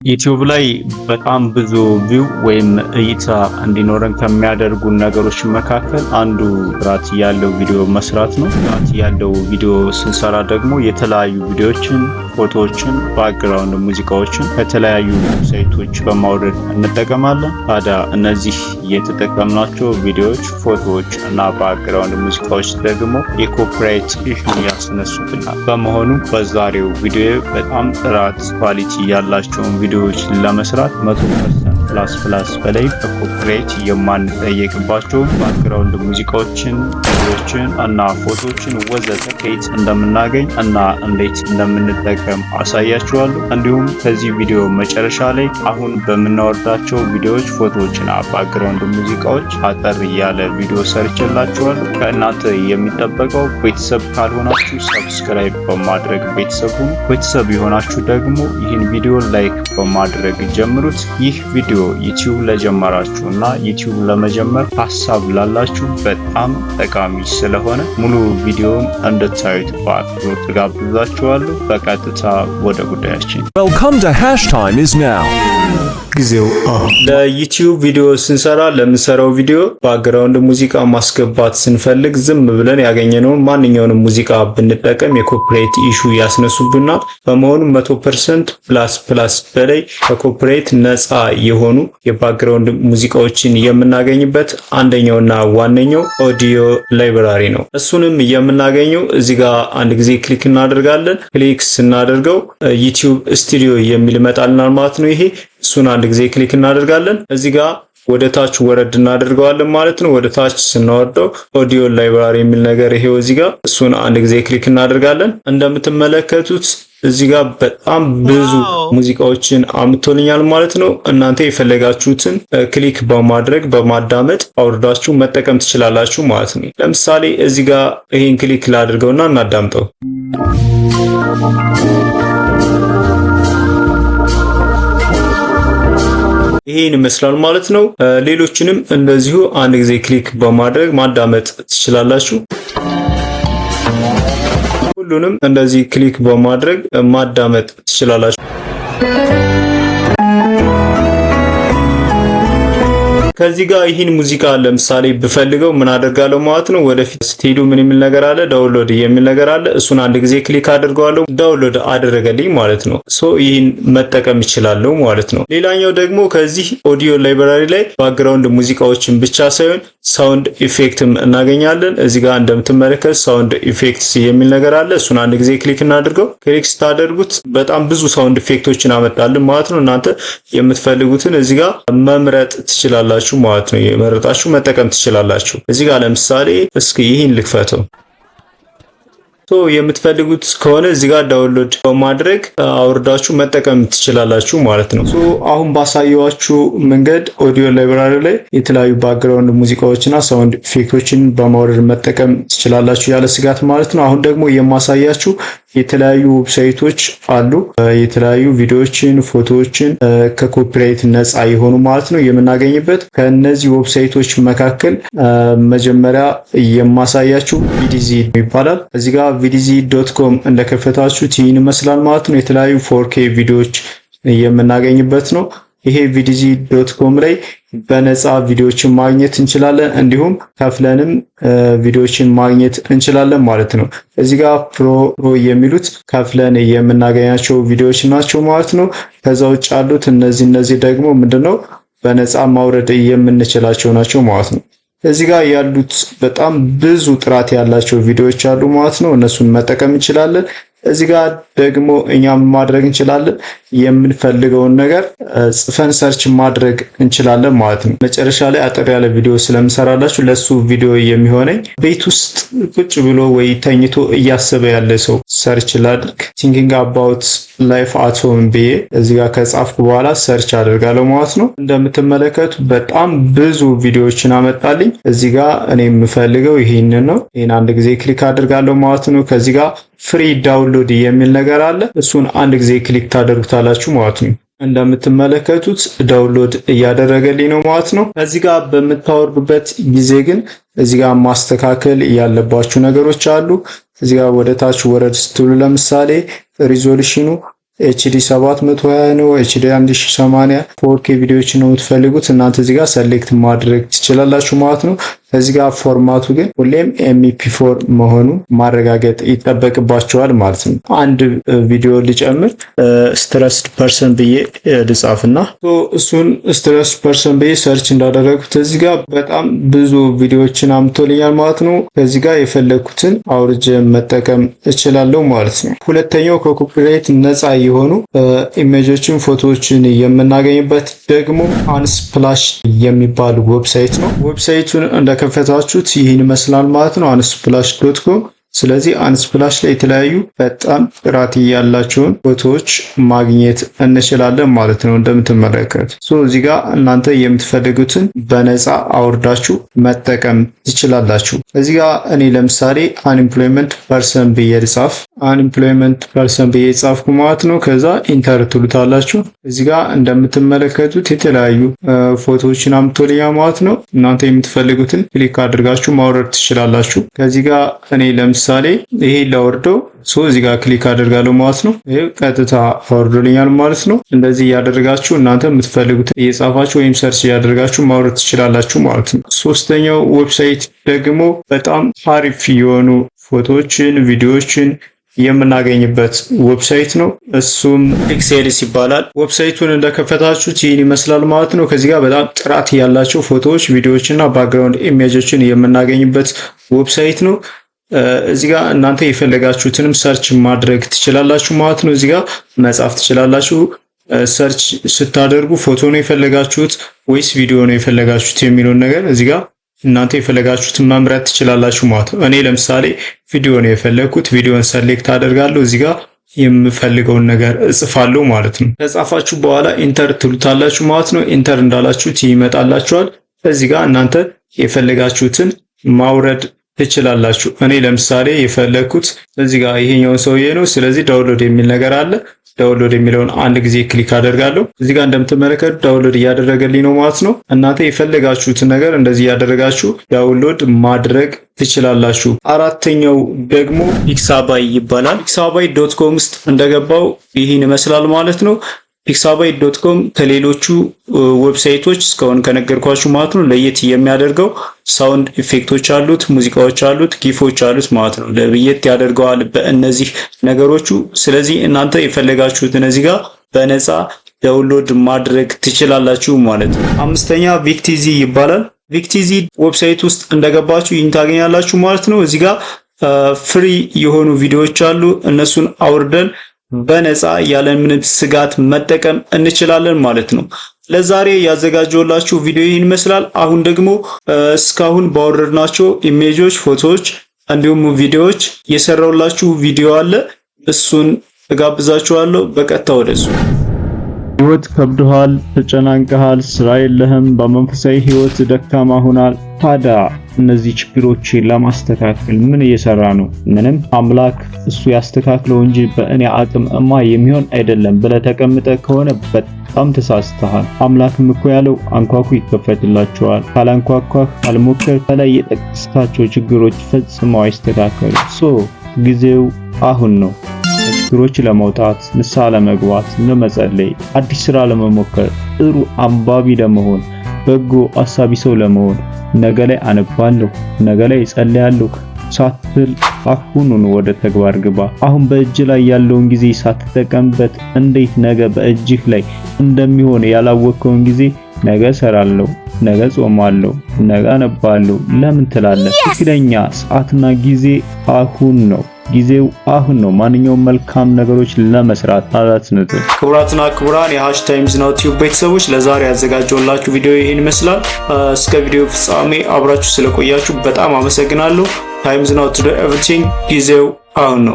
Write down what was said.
ዩቲዩብ ላይ በጣም ብዙ ቪው ወይም እይታ እንዲኖረን ከሚያደርጉ ነገሮች መካከል አንዱ ጥራት ያለው ቪዲዮ መስራት ነው። ጥራት ያለው ቪዲዮ ስንሰራ ደግሞ የተለያዩ ቪዲዮችን፣ ፎቶዎችን፣ ባክግራውንድ ሙዚቃዎችን ከተለያዩ ዌብሳይቶች በማውረድ እንጠቀማለን። ታዲያ እነዚህ የተጠቀምናቸው ቪዲዮዎች፣ ፎቶዎች እና ባክግራውንድ ሙዚቃዎች ደግሞ የኮፒራይት ኢሹ ያስነሱብናል። በመሆኑ በዛሬው ቪዲዮ በጣም ጥራት ኳሊቲ ያላቸውን ቪዲዮዎች ለመስራት 100% በላይ በኮፒራይት የማንጠየቅባቸው ባክግራውንድ ሙዚቃዎችን፣ ቪዲዮችን እና ፎቶዎችን ወዘተ ከየት እንደምናገኝ እና እንዴት እንደምንጠቀም አሳያችኋለሁ። እንዲሁም ከዚህ ቪዲዮ መጨረሻ ላይ አሁን በምናወርዳቸው ቪዲዮዎች፣ ፎቶዎችና ባክግራውንድ ሙዚቃዎች አጠር ያለ ቪዲዮ ሰርችላችኋለሁ። ከእናንተ የሚጠበቀው ቤተሰብ ካልሆናችሁ ሰብስክራይብ በማድረግ ቤተሰብ ሁኑ። ቤተሰብ የሆናችሁ ደግሞ ይህን ቪዲዮ ላይክ በማድረግ ጀምሩት። ይህ ቪዲዮ ዩቲዩብ ለጀመራችሁ እና ዩቲዩብ ለመጀመር ሐሳብ ላላችሁ በጣም ጠቃሚ ስለሆነ ሙሉ ቪዲዮውን እንድታዩት በአክብሮት ጋብዛችኋለሁ። በቀጥታ ወደ ጉዳያችን። Welcome to #time is now. ጊዜው ለዩቲዩብ ቪዲዮ ስንሰራ ለምንሰራው ቪዲዮ ባክግራውንድ ሙዚቃ ማስገባት ስንፈልግ ዝም ብለን ያገኘነውን ማንኛውንም ሙዚቃ ብንጠቀም የኮፒራይት ኢሹ ያስነሱብናል። በመሆኑ 100% በላይ ከኮፒራይት ነፃ የሆኑ የባክግራውንድ ሙዚቃዎችን የምናገኝበት አንደኛውና ዋነኛው ኦዲዮ ላይብራሪ ነው። እሱንም የምናገኘው እዚህ ጋር አንድ ጊዜ ክሊክ እናደርጋለን። ክሊክ ስናደርገው ዩቲዩብ ስቱዲዮ የሚል ይመጣልናል ማለት ነው። ይሄ እሱን አንድ ጊዜ ክሊክ እናደርጋለን። እዚህ ጋር ወደ ታች ወረድ እናደርገዋለን ማለት ነው። ወደ ታች ስናወርደው ኦዲዮ ላይብራሪ የሚል ነገር ይሄው እዚህ ጋር እሱን አንድ ጊዜ ክሊክ እናደርጋለን። እንደምትመለከቱት እዚህ ጋር በጣም ብዙ ሙዚቃዎችን አምጥቶልኛል ማለት ነው። እናንተ የፈለጋችሁትን ክሊክ በማድረግ በማዳመጥ አውርዳችሁ መጠቀም ትችላላችሁ ማለት ነው። ለምሳሌ እዚህ ጋር ይሄን ክሊክ ላድርገውና እናዳምጠው። ይሄን ይመስላል ማለት ነው። ሌሎችንም እንደዚሁ አንድ ጊዜ ክሊክ በማድረግ ማዳመጥ ትችላላችሁ። ሁሉንም እንደዚህ ክሊክ በማድረግ ማዳመጥ ትችላላችሁ። ከዚህ ጋር ይህን ሙዚቃ ለምሳሌ ብፈልገው ምን አደርጋለሁ ማለት ነው። ወደፊት ስትሄዱ ምን የሚል ነገር አለ? ዳውንሎድ የሚል ነገር አለ። እሱን አንድ ጊዜ ክሊክ አድርገዋለሁ። ዳውንሎድ አደረገልኝ ማለት ነው። ይህን መጠቀም ይችላልው ማለት ነው። ሌላኛው ደግሞ ከዚህ ኦዲዮ ላይብራሪ ላይ ባክግራውንድ ሙዚቃዎችን ብቻ ሳይሆን ሳውንድ ኢፌክትም እናገኛለን። እዚህ ጋር እንደምትመለከቱ ሳውንድ ኢፌክትስ የሚል ነገር አለ። እሱን አንድ ጊዜ ክሊክ እናድርገው። ክሊክ ስታደርጉት በጣም ብዙ ሳውንድ ኢፌክቶችን አመጣልን ማለት ነው። እናንተ የምትፈልጉትን እዚህ ጋር መምረጥ ትችላላችሁ ማለት ነው። የመረጣችሁ መጠቀም ትችላላችሁ። እዚህ ጋር ለምሳሌ እስኪ ይሄን ልክፈተው። የምትፈልጉት ከሆነ እዚህ ጋር ዳውንሎድ በማድረግ አውርዳችሁ መጠቀም ትችላላችሁ ማለት ነው። አሁን ባሳየዋችሁ መንገድ ኦዲዮ ላይብራሪ ላይ የተለያዩ ባክግራውንድ ሙዚቃዎችና ሳውንድ ኢፌክቶችን በማውረድ መጠቀም ትችላላችሁ ያለ ስጋት ማለት ነው። አሁን ደግሞ የማሳያችሁ የተለያዩ ዌብሳይቶች አሉ። የተለያዩ ቪዲዮዎችን፣ ፎቶዎችን ከኮፒራይት ነፃ የሆኑ ማለት ነው የምናገኝበት። ከነዚህ ዌብሳይቶች መካከል መጀመሪያ የማሳያችሁ ቪዲዚ ይባላል። እዚህ ጋር vdz.com እንደከፈታችሁ ይህን ይመስላል ማለት ነው። የተለያዩ 4K ቪዲዮዎች የምናገኝበት ነው። ይሄ vdz.com ላይ በነፃ ቪዲዮዎችን ማግኘት እንችላለን። እንዲሁም ከፍለንም ቪዲዮዎችን ማግኘት እንችላለን ማለት ነው። እዚህ ጋር ፕሮ የሚሉት ከፍለን የምናገኛቸው ቪዲዮዎች ናቸው ማለት ነው። ከዛ ውጭ ያሉት እነዚህ ደግሞ ምንድነው በነፃ ማውረድ የምንችላቸው ናቸው ማለት ነው። እዚህ ጋር ያሉት በጣም ብዙ ጥራት ያላቸው ቪዲዮዎች አሉ ማለት ነው። እነሱን መጠቀም እንችላለን። እዚህ ጋር ደግሞ እኛም ማድረግ እንችላለን። የምንፈልገውን ነገር ጽፈን ሰርች ማድረግ እንችላለን ማለት ነው። መጨረሻ ላይ አጠር ያለ ቪዲዮ ስለምሰራላችሁ ለሱ ቪዲዮ የሚሆነኝ ቤት ውስጥ ቁጭ ብሎ ወይ ተኝቶ እያሰበ ያለ ሰው ሰርች ላድርግ። thinking about life at home ብዬ እዚህ ጋር ከጻፍኩ በኋላ ሰርች አደርጋለሁ ማለት ነው። እንደምትመለከቱ በጣም ብዙ ቪዲዮዎችን አመጣልኝ። እዚህ ጋር እኔ የምፈልገው ይሄንን ነው። ይሄን አንድ ጊዜ ክሊክ አደርጋለሁ ማለት ነው። ከዚህ ጋር ፍሪ ዳውንሎድ የሚል ነገር አለ። እሱን አንድ ጊዜ ክሊክ ታደርጉታላችሁ ማለት ነው። እንደምትመለከቱት ዳውንሎድ እያደረገልኝ ነው ማለት ነው። እዚህ ጋር በምታወርዱበት ጊዜ ግን እዚህ ጋር ማስተካከል ያለባችሁ ነገሮች አሉ። እዚህ ጋር ወደ ታች ወረድ ስትሉ ለምሳሌ ሪዞሉሽኑ HD 720 ነው፣ HD 1080 4K ቪዲዮዎች ነው የምትፈልጉት እናንተ እዚህ ጋር ሰሌክት ማድረግ ትችላላችሁ ማለት ነው። እዚህ ጋር ፎርማቱ ግን ሁሌም MP4 መሆኑ ማረጋገጥ ይጠበቅባቸዋል ማለት ነው። አንድ ቪዲዮ ልጨምር ስትረስድ ፐርሰን ብዬ ልጻፍና እሱን ስትረስድ ፐርሰን ብዬ ሰርች እንዳደረኩት እዚህ ጋር በጣም ብዙ ቪዲዮዎችን አምጥቶልኛል ማለት ነው። ከዚህ ጋር የፈለኩትን አውርጄ መጠቀም እችላለሁ ማለት ነው። ሁለተኛው ከኮፒራይት ነፃ የሆኑ ኢሜጆችን ፎቶዎችን የምናገኝበት ደግሞ አንስፕላሽ የሚባል ዌብሳይት ነው። ዌብሳይቱን እንደከፈታችሁት ይህን ይመስላል ማለት ነው unsplash.com። ስለዚህ አንስፕላሽ ላይ የተለያዩ በጣም ጥራት ያላቸውን ፎቶዎች ማግኘት እንችላለን ማለት ነው። እንደምትመለከቱት እዚህ ጋር እናንተ የምትፈልጉትን በነፃ አውርዳችሁ መጠቀም ትችላላችሁ። እዚህ ጋር እኔ ለምሳሌ አንኤምፕሎይመንት ፐርሰን ብዬ ልጻፍ አንኤምፕሎይመንት ፐርሰን ብዬ ጻፍኩ ማለት ነው። ከዛ ኢንተር ትሉታላችሁ። እዚህ ጋር እንደምትመለከቱት የተለያዩ ፎቶዎችን አምጥቶልኛል ማለት ነው። እናንተ የምትፈልጉትን ክሊክ አድርጋችሁ ማውረድ ትችላላችሁ። ከዚህ ጋር እኔ ለምሳሌ ይሄ ላወርደው እዚህ ጋር ክሊክ አድርጋለሁ ማለት ነው። ይሄ ቀጥታ አወርዶልኛል ማለት ነው። እንደዚህ ያደርጋችሁ እናንተ የምትፈልጉት እየጻፋችሁ ወይም ሰርች ያደርጋችሁ ማውረድ ትችላላችሁ ማለት ነው። ሶስተኛው ዌብሳይት ደግሞ በጣም አሪፍ የሆኑ ፎቶዎችን ቪዲዮዎችን የምናገኝበት ዌብሳይት ነው። እሱም ኤክስኤልስ ይባላል። ዌብሳይቱን እንደከፈታችሁት ይህን ይመስላል ማለት ነው። ከዚህ ጋር በጣም ጥራት ያላቸው ፎቶዎች ቪዲዮዎችና ባክግራውንድ ኢሜጆችን የምናገኝበት ዌብሳይት ነው። እዚህ ጋር እናንተ የፈለጋችሁትንም ሰርች ማድረግ ትችላላችሁ ማለት ነው። እዚህ ጋር መጻፍ ትችላላችሁ። ሰርች ስታደርጉ ፎቶ ነው የፈለጋችሁት ወይስ ቪዲዮ ነው የፈለጋችሁት የሚለውን ነገር እዚህ ጋር እናንተ የፈለጋችሁትን መምረጥ ትችላላችሁ ማለት ነው። እኔ ለምሳሌ ቪዲዮ ነው የፈለኩት። ቪዲዮን ሰሌክት አደርጋለሁ። እዚህ ጋር የምፈልገውን ነገር እጽፋለሁ ማለት ነው። ከጻፋችሁ በኋላ ኢንተር ትሉታላችሁ ማለት ነው። ኢንተር እንዳላችሁት ይመጣላችኋል። እዚህ ጋር እናንተ የፈለጋችሁትን ማውረድ ትችላላችሁ። እኔ ለምሳሌ የፈለኩት እዚህ ጋር ይሄኛው ሰውዬ ነው። ስለዚህ ዳውንሎድ የሚል ነገር አለ። ዳውንሎድ የሚለውን አንድ ጊዜ ክሊክ አደርጋለሁ። እዚህ ጋር እንደምትመለከቱት ዳውንሎድ እያደረገልኝ ነው ማለት ነው። እናንተ የፈለጋችሁትን ነገር እንደዚህ ያደረጋችሁ ዳውንሎድ ማድረግ ትችላላችሁ። አራተኛው ደግሞ ፒክሳባይ ይባላል። pixabay.com ውስጥ እንደገባው ይህን ይመስላል ማለት ነው። pixabay.com ከሌሎቹ ዌብሳይቶች እስካሁን ከነገርኳችሁ ማለት ነው ለየት የሚያደርገው ሳውንድ ኢፌክቶች አሉት፣ ሙዚቃዎች አሉት፣ ጊፎች አሉት ማለት ነው። ለየት ያደርገዋል በእነዚህ ነገሮቹ። ስለዚህ እናንተ የፈለጋችሁትን እዚህ ጋር በነፃ ዳውንሎድ ማድረግ ትችላላችሁ ማለት ነው። አምስተኛ ቪክቲዚ ይባላል። ቪክቲዚ ዌብሳይት ውስጥ እንደገባችሁ ይህን ታገኛላችሁ ማለት ነው። እዚህ ጋር ፍሪ የሆኑ ቪዲዮዎች አሉ። እነሱን አውርደን በነፃ ያለምንም ስጋት መጠቀም እንችላለን ማለት ነው። ለዛሬ ያዘጋጀውላችሁ ቪዲዮ ይህን ይመስላል። አሁን ደግሞ እስካሁን ባወረድናቸው ኢሜጆች፣ ፎቶዎች እንዲሁም ቪዲዮዎች የሰራውላችሁ ቪዲዮ አለ። እሱን እጋብዛችኋለሁ። በቀጥታ ወደሱ። ህይወት ከብዶሃል፣ ተጨናንቀሃል፣ ስራ የለህም፣ በመንፈሳዊ ህይወት ደካማ ሆናል። ታዲያ እነዚህ ችግሮችን ለማስተካከል ምን እየሰራ ነው? ምንም። አምላክ እሱ ያስተካክለው እንጂ በእኔ አቅም የሚሆን አይደለም ብለህ ተቀምጠህ ከሆነ በጣም ተሳስተሃል። አምላክም እኮ ያለው አንኳኩ ይከፈትላችኋል፣ ካላንኳኳህ አልሞከር። ከላይ የጠቀስካቸው ችግሮች ፈጽመው አይስተካከሉ። ጊዜው አሁን ነው። ችግሮች ለመውጣት፣ ንስሐ ለመግባት፣ ለመጸለይ፣ አዲስ ስራ ለመሞከር፣ ጥሩ አንባቢ ለመሆን፣ በጎ አሳቢ ሰው ለመሆን፣ ነገ ላይ አነባለሁ፣ ነገ ላይ እጸልያለሁ ሳትል አሁኑን ወደ ተግባር ግባ። አሁን በእጅ ላይ ያለውን ጊዜ ሳትጠቀምበት እንዴት ነገ በእጅህ ላይ እንደሚሆን ያላወቀውን ጊዜ ነገ ሰራለሁ፣ ነገ ጾማለሁ፣ ነገ አነባለሁ ለምን ትላለህ? ትክክለኛ ሰዓትና ጊዜ አሁን ነው። ጊዜው አሁን ነው። ማንኛውም መልካም ነገሮች ለመስራት አላትነቱ። ክቡራትና ክቡራን የሃሽታይምስ ናው ቲዩብ ቤተሰቦች ለዛሬ ያዘጋጀውላችሁ ቪዲዮ ይሄን ይመስላል። እስከ ቪዲዮ ፍጻሜ አብራችሁ ስለቆያችሁ በጣም አመሰግናለሁ። ታይምስ ናው ቱ ዱ ኤቭሪቲንግ። ጊዜው አሁን ነው።